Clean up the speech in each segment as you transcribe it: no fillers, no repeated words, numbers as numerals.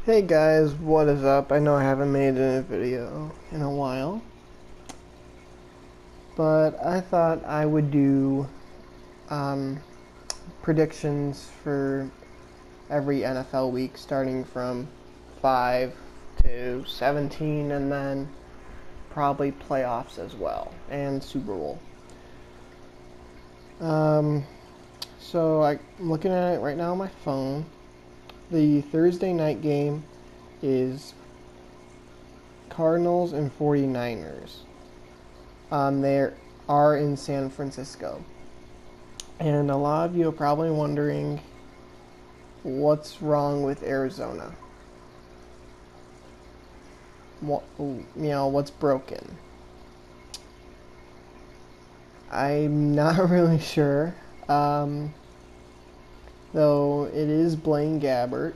Hey guys, what is up? I know I haven't made a video in a while, but I thought I would do um, predictions for every NFL week starting from 5 to 17 and then probably playoffs as well and Super Bowl. Um, I'm looking at it right now on my phone. The Thursday night game is Cardinals and 49ers. They are in San Francisco. And a lot of you are probably wondering what's wrong with Arizona. What's broken. I'm not really sure. Um, though it is Blaine Gabbert.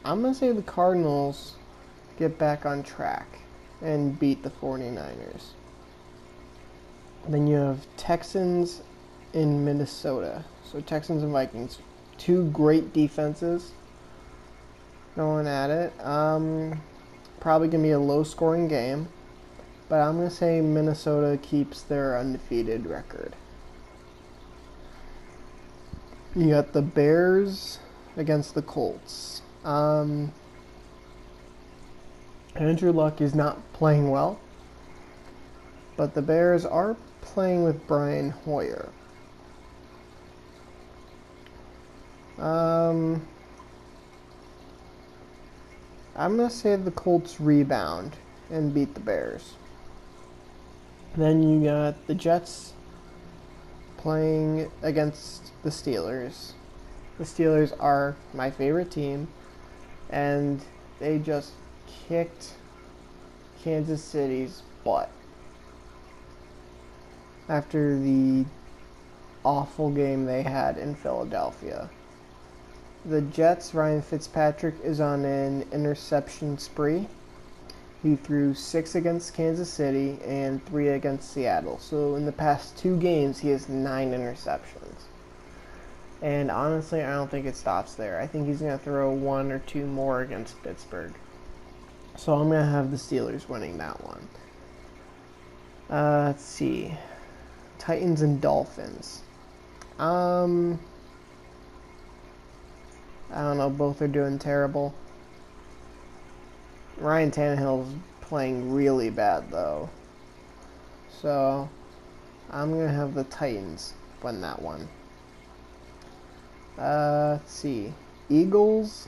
I'm going to say the Cardinals get back on track and beat the 49ers. Then you have Texans in Minnesota. So Texans and Vikings, two great defenses going at it. Probably gonna be a low-scoring game, but I'm gonna say Minnesota keeps their undefeated record. You got the Bears against the Colts. Andrew Luck is not playing well, but the Bears are playing with Brian Hoyer. I'm going to say the Colts rebound and beat the Bears. Then you got the Jets playing against the Steelers. The Steelers are my favorite team, and they just kicked Kansas City's butt after the awful game they had in Philadelphia. The Jets, Ryan Fitzpatrick is on an interception spree. He threw 6 against Kansas City and 3 against Seattle. So in the past 2 games, he has 9 interceptions. And honestly, I don't think it stops there. I think he's going to throw 1 or 2 more against Pittsburgh. So I'm going to have the Steelers winning that one. Let's see. Titans and Dolphins. I don't know. Both are doing terrible. Ryan Tannehill's playing really bad, though. So, I'm going to have the Titans win that one. Let's see. Eagles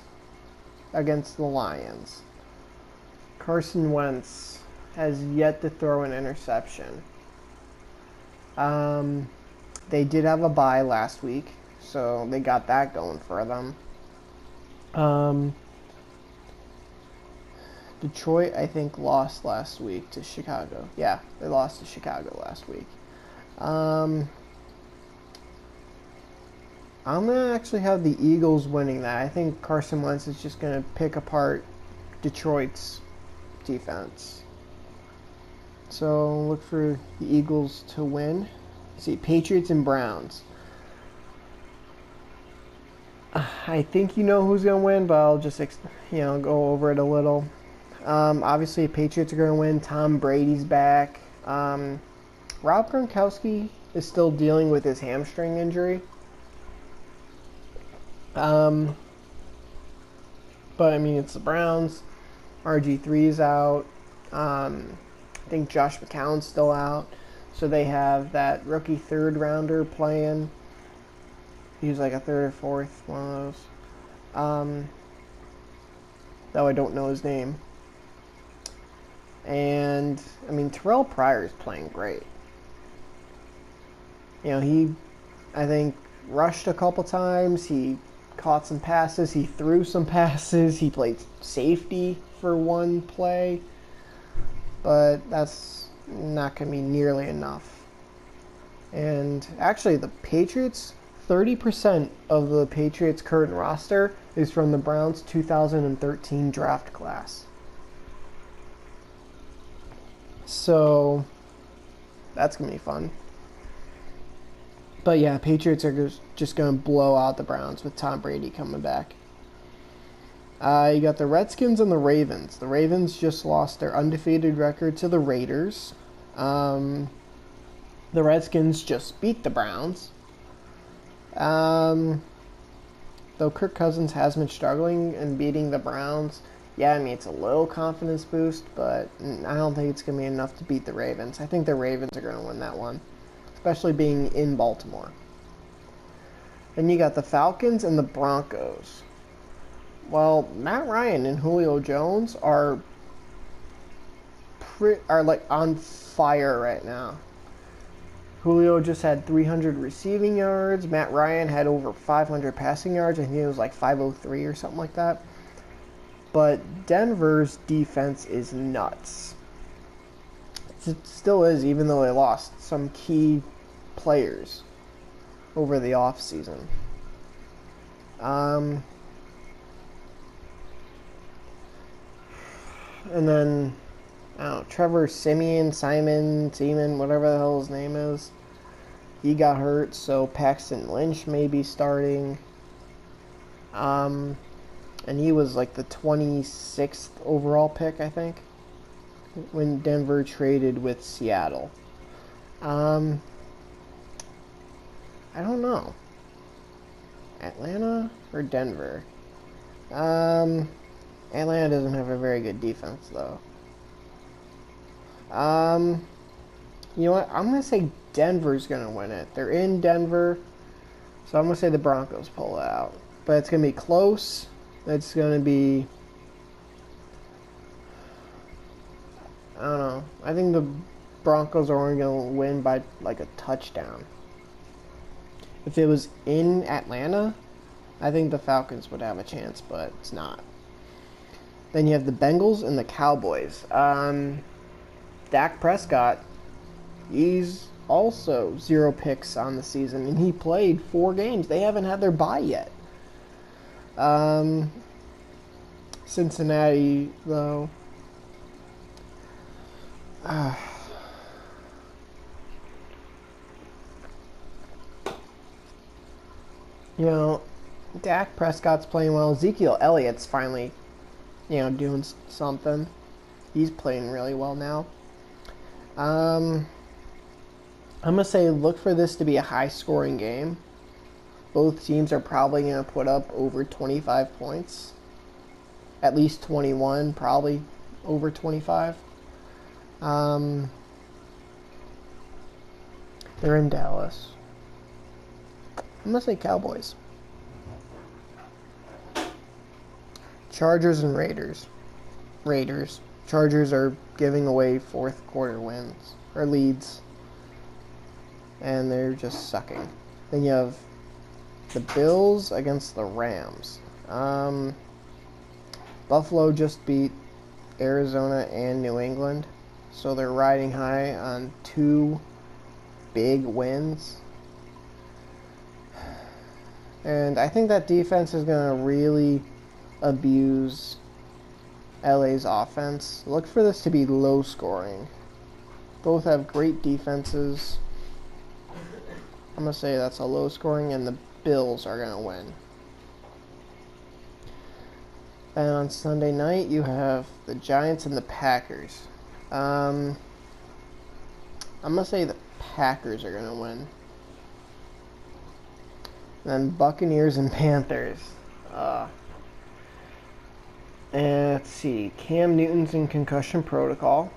against the Lions. Carson Wentz has yet to throw an interception. They did have a bye last week, so they got that going for them. Detroit, I think, lost last week to Chicago. Yeah, they lost to Chicago last week. I'm going to actually have the Eagles winning that. I think Carson Wentz is just going to pick apart Detroit's defense. So look for the Eagles to win. Let's see, Patriots and Browns. I think you know who's going to win, but I'll just go over it a little. Obviously, Patriots are going to win. Tom Brady's back. Rob Gronkowski is still dealing with his hamstring injury. But I mean, it's the Browns. RG3 is out. I think Josh McCown's still out. So they have that rookie third rounder playing. He was like a third or fourth, one of those. Though I don't know his name. And, I mean, Terrell Pryor is playing great. He, I think, rushed a couple times. He caught some passes. He threw some passes. He played safety for one play. But that's not going to be nearly enough. And actually, the Patriots, 30% of the Patriots' current roster is from the Browns' 2013 draft class. So, that's going to be fun. But yeah, Patriots are just going to blow out the Browns with Tom Brady coming back. You got the Redskins and the Ravens. The Ravens just lost their undefeated record to the Raiders. The Redskins just beat the Browns. Though Kirk Cousins has been struggling and beating the Browns, yeah, I mean, it's a little confidence boost, but I don't think it's going to be enough to beat the Ravens. I think the Ravens are going to win that one, especially being in Baltimore. Then you got the Falcons and the Broncos. Well, Matt Ryan and Julio Jones are like on fire right now. Julio just had 300 receiving yards. Matt Ryan had over 500 passing yards. I think it was like 503 or something like that. But Denver's defense is nuts. It still is, even though they lost some key players over the offseason. And then, I don't know, Trevor Simeon, whatever the hell his name is, he got hurt, so Paxton Lynch may be starting. And he was like the 26th overall pick, I think, when Denver traded with Seattle. I don't know. Atlanta or Denver? Atlanta doesn't have a very good defense, though. You know what? I'm going to say Denver's going to win it. They're in Denver, so I'm going to say the Broncos pull it out. But it's going to be close. It's going to be... I don't know. I think the Broncos are only going to win by like a touchdown. If it was in Atlanta, I think the Falcons would have a chance, but it's not. Then you have the Bengals and the Cowboys. Dak Prescott, he's also 0 picks on the season, and he played 4 games. They haven't had their bye yet. Cincinnati, though. You know, Dak Prescott's playing well. Ezekiel Elliott's finally, doing something. He's playing really well now. I'm going to say look for this to be a high-scoring game. Both teams are probably going to put up over 25 points. At least 21, probably over 25. They're in Dallas. I'm going to say Cowboys. Chargers and Raiders. Chargers are giving away fourth quarter wins or leads, and they're just sucking. Then you have the Bills against the Rams. Buffalo just beat Arizona and New England, so they're riding high on 2 big wins. And I think that defense is going to really abuse LA's offense. Look for this to be low scoring. Both have great defenses. I'm going to say that's a low scoring, and the Bills are going to win. And on Sunday night, you have the Giants and the Packers. I'm going to say the Packers are going to win. And then Buccaneers and Panthers. And let's see. Cam Newton's in concussion protocol.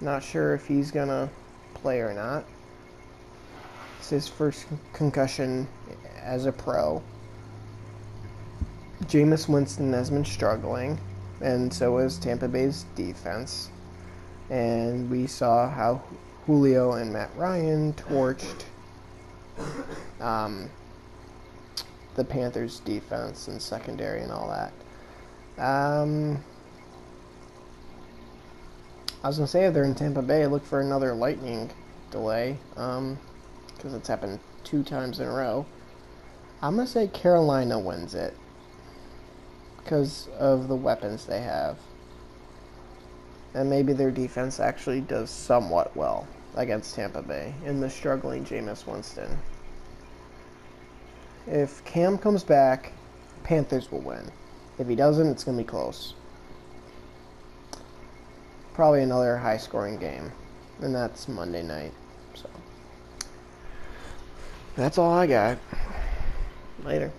Not sure if he's going to play or not. It's his first concussion as a pro. Jameis Winston has been struggling, and so has Tampa Bay's defense. And we saw how Julio and Matt Ryan torched the Panthers' defense and secondary and all that. I was going to say, if they're in Tampa Bay, look for another lightning delay, because it's happened 2 times in a row. I'm going to say Carolina wins it because of the weapons they have. And maybe their defense actually does somewhat well against Tampa Bay in the struggling Jameis Winston. If Cam comes back, Panthers will win. If he doesn't, it's going to be close. Probably another high-scoring game, and that's Monday night. So that's all I got. Later.